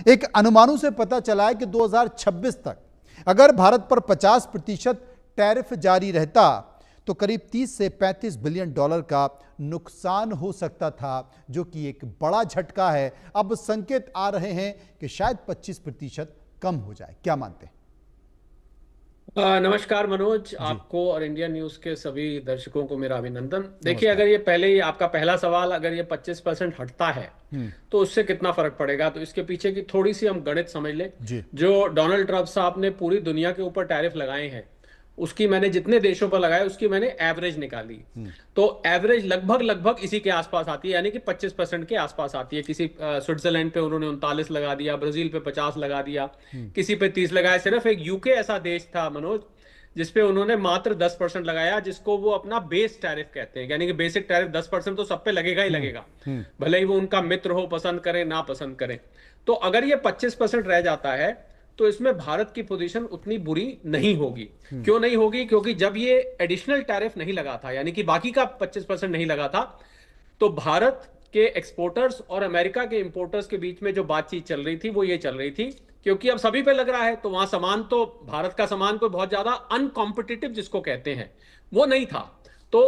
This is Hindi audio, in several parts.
एक अनुमानों से पता चला है कि 2026 तक अगर भारत पर 50% टैरिफ जारी रहता तो करीब 30 से 35 बिलियन डॉलर का नुकसान हो सकता था, जो कि एक बड़ा झटका है। अब संकेत आ रहे हैं कि शायद 25% कम हो जाए। क्या मानते हैं? नमस्कार मनोज, जी आपको और इंडिया न्यूज के सभी दर्शकों को मेरा अभिनंदन। देखिए, नमस्कार। अगर ये पहले ही आपका पहला सवाल, अगर ये 25% हटता है हम्म। तो उससे कितना फर्क पड़ेगा, तो इसके पीछे की थोड़ी सी हम गणित समझ लें। जी। जो डोनाल्ड ट्रंप साहब ने पूरी दुनिया के ऊपर टैरिफ लगाए हैं, उसकी मैंने जितने देशों पर लगाए उसकी मैंने एवरेज निकाली। तो एवरेज लगभग लगभग इसी के आसपास आती है, यानी कि 25% के आसपास आती है। किसी स्विट्जरलैंड पे उन्होंने 39 लगा दिया, ब्राजील पे 50 लगा दिया, किसी पे 30 लगाया। सिर्फ एक यूके ऐसा देश था मनोज जिसपे उन्होंने मात्र 10% लगाया, जिसको वो अपना बेस टैरिफ कहते हैं। यानी कि बेसिक टैरिफ 10% तो सब पे लगेगा ही लगेगा, हम्म। भले ही वो उनका मित्र हो, पसंद करे ना पसंद करे। तो अगर ये 25% रह जाता है तो इसमें भारत की पोजीशन उतनी बुरी नहीं होगी। क्यों नहीं होगी? क्योंकि जब ये एडिशनल टैरिफ नहीं लगा था, यानी कि बाकी का 25% नहीं लगा था, तो भारत के एक्सपोर्टर्स और अमेरिका के इंपोर्टर्स के बीच में जो बातचीत चल रही थी वो ये चल रही थी, क्योंकि अब सभी पे लग रहा है तो वहां सामान, तो भारत का सामान कोई बहुत ज्यादा अनकॉम्पिटिटिव जिसको कहते हैं वो नहीं था। तो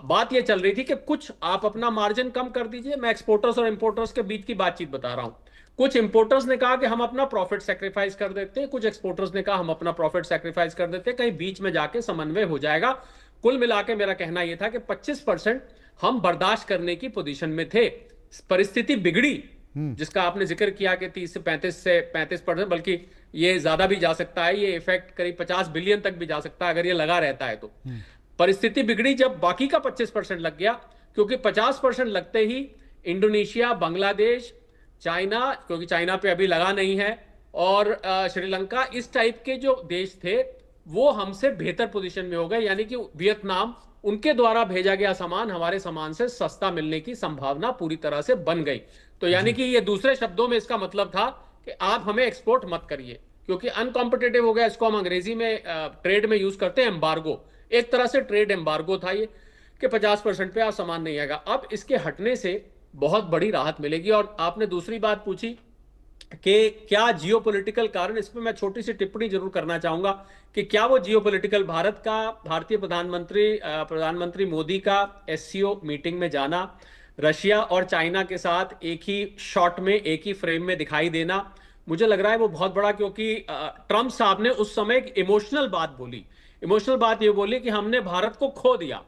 बात ये चल रही थी कि कुछ आप अपना मार्जिन कम कर दीजिए। मैं एक्सपोर्टर्स और इंपोर्टर्स के बीच की बातचीत बता रहा हूं। कुछ इंपोर्टर्स ने कहा कि हम अपना प्रॉफिट सेक्रीफाइस कर देते हैं, कुछ एक्सपोर्टर्स ने कहा हम अपना प्रॉफिट सेक्रीफाइस कर देते हैं, कहीं बीच में जाके समन्वय हो जाएगा। कुल मिला के मेरा कहना यह था कि 25% हम बर्दाश्त करने की पोजीशन में थे। परिस्थिति बिगड़ी, जिसका आपने जिक्र किया कि 30 से 35%, बल्कि ये ज्यादा भी जा सकता है। ये इफेक्ट करीब 50 बिलियन तक भी जा सकता है अगर ये लगा रहता है तो। परिस्थिति बिगड़ी जब बाकी का 25% लग गया, क्योंकि 50% लगते ही इंडोनेशिया, बांग्लादेश, चाइना, क्योंकि चाइना पे अभी लगा नहीं है, और श्रीलंका, इस टाइप के जो देश थे वो हमसे बेहतर पोजीशन में हो गए। यानी कि वियतनाम, उनके द्वारा भेजा गया सामान हमारे सामान से सस्ता मिलने की संभावना पूरी तरह से बन गई। तो यानी कि ये दूसरे शब्दों में इसका मतलब था कि आप हमें एक्सपोर्ट मत करिए, क्योंकि अनकॉम्पिटेटिव हो गया। इसको हम अंग्रेजी में ट्रेड में यूज करते हैं एम्बार्गो। एक तरह से ट्रेड एम्बार्गो था ये, कि 50% पे आप सामान नहीं आएगा। अब इसके हटने से बहुत बड़ी राहत मिलेगी। और आपने दूसरी बात पूछी कि क्या जियोपॉलिटिकल कारण, इस पर मैं छोटी सी टिप्पणी जरूर करना चाहूंगा कि क्या वो जियोपॉलिटिकल, भारत का, भारतीय प्रधानमंत्री मोदी का एससीओ मीटिंग में जाना, रशिया और चाइना के साथ एक ही शॉट में, एक ही फ्रेम में दिखाई देना, मुझे लग रहा है वो बहुत बड़ा। क्योंकि ट्रंप साहब ने उस समय एक इमोशनल बात बोली। इमोशनल बात ये बोली कि हमने भारत को खो दिया।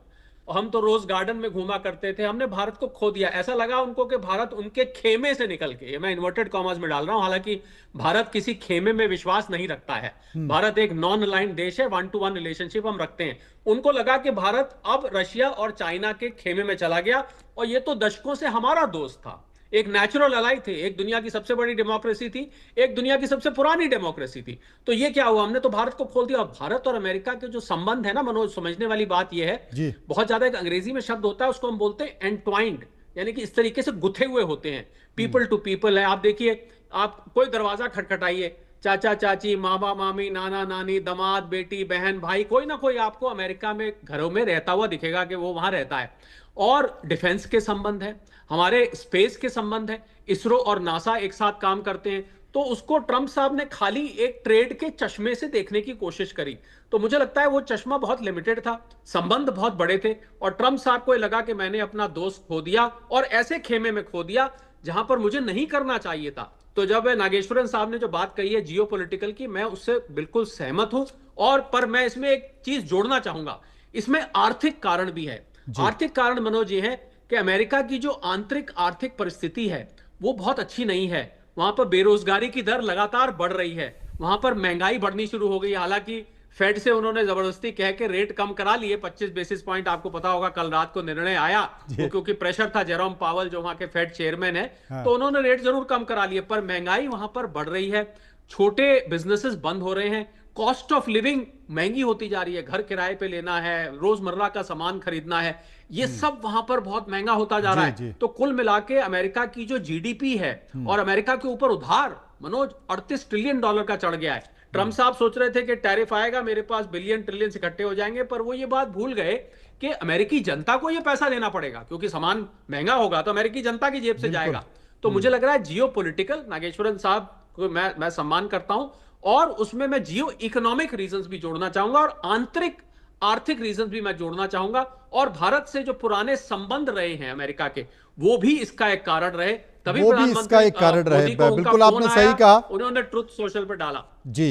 हम तो रोज गार्डन में घूमा करते थे, हमने भारत को खो दिया। ऐसा लगा उनको कि भारत उनके खेमे से निकल के, मैं इन्वर्टेड कॉमर्स में डाल रहा हूं, हालांकि भारत किसी खेमे में विश्वास नहीं रखता है। भारत एक नॉन अलाइंड देश है, 1-to-1 रिलेशनशिप हम रखते हैं। उनको लगा कि भारत अब रशिया और चाइना के खेमे में चला गया, और ये तो दशकों से हमारा दोस्त था, एक नेचुरल अलाई थे, एक दुनिया की सबसे बड़ी डेमोक्रेसी थी, एक दुनिया की सबसे पुरानी डेमोक्रेसी थी। तो ये क्या हुआ, हमने तो भारत को खोल दिया। भारत और अमेरिका के जो संबंध है ना मनोज, समझने वाली बात यह है, जी। बहुत ज्यादा एक अंग्रेजी में शब्द होता है, उसको हम बोलते हैं एंट्वाइंड, यानी कि इस तरीके से गुथे हुए होते हैं। पीपल टू पीपल है। आप देखिए, आप कोई दरवाजा खटखटाइए, चाचा चाची, मामा मामी, नाना नानी, दामाद बेटी, बहन भाई, कोई ना कोई आपको अमेरिका में घरों में रहता हुआ दिखेगा कि वो वहां रहता है। और डिफेंस के संबंध है, हमारे स्पेस के संबंध है, इसरो और नासा एक साथ काम करते हैं। तो उसको ट्रंप साहब ने खाली एक ट्रेड के चश्मे से देखने की कोशिश करी। तो मुझे लगता है वो चश्मा बहुत लिमिटेड था, संबंध बहुत बड़े थे, और ट्रंप साहब को लगा कि मैंने अपना दोस्त खो दिया, और ऐसे खेमे में खो दिया जहां पर मुझे नहीं करना चाहिए था। तो जब नागेश्वरन साहब ने जो बात कही है जियोपॉलिटिकल की, मैं उससे बिल्कुल सहमत हूं। और पर मैं इसमें एक चीज जोड़ना चाहूंगा, इसमें आर्थिक कारण भी है। आर्थिक कारण मनोज ये है कि अमेरिका की जो आंतरिक आर्थिक परिस्थिति है वो बहुत अच्छी नहीं है। वहां पर बेरोजगारी की दर लगातार बढ़ रही है, वहां पर महंगाई बढ़नी शुरू हो गई। हालांकि फेड से उन्होंने जबरदस्ती कह के रेट कम करा लिए, 25 बेसिस पॉइंट। आपको पता होगा कल रात को निर्णय आया, तो क्योंकि प्रेशर था, जेरोम पावल जो वहां के फेड चेयरमैन है, हाँ। तो उन्होंने रेट जरूर कम करा लिए, पर महंगाई वहां पर बढ़ रही है। छोटे बिजनेसेस बंद हो रहे हैं, कॉस्ट ऑफ लिविंग महंगी होती जा रही है, घर किराए पे लेना है, रोजमर्रा का सामान खरीदना है, ये सब वहां पर बहुत महंगा होता जा रहा जी है। जी। तो कुल मिला के अमेरिका की जो जीडीपी है, और अमेरिका के ऊपर उधार मनोज 38 ट्रिलियन डॉलर का चढ़ गया है। ट्रंप साहब सोच रहे थे कि टैरिफ आएगा, मेरे पास बिलियन ट्रिलियन इकट्ठे हो जाएंगे, पर वो ये बात भूल गए कि अमेरिकी जनता को ये पैसा देना पड़ेगा, क्योंकि सामान महंगा होगा तो अमेरिकी जनता की जेब से बिल्कुल। जाएगा। तो मुझे लग रहा है जियो पॉलिटिकल, नागेश्वरन साहब को मैं सम्मान करता हूं, और उसमें मैं जियो इकोनॉमिक रीजंस भी जोड़ना चाहूंगा और आंतरिक आर्थिक रीजंस भी मैं जोड़ना चाहूंगा, और भारत से जो पुराने संबंध रहे हैं अमेरिका के, वो भी इसका एक कारण रहे। तभी वो भी इसका प्रधानमंत्री एक कारण रहे। मोदी को उनका बिल्कुल फोन आपने आया, सही कहा। उन्होंने ट्रुथ सोशल पर डाला। जी।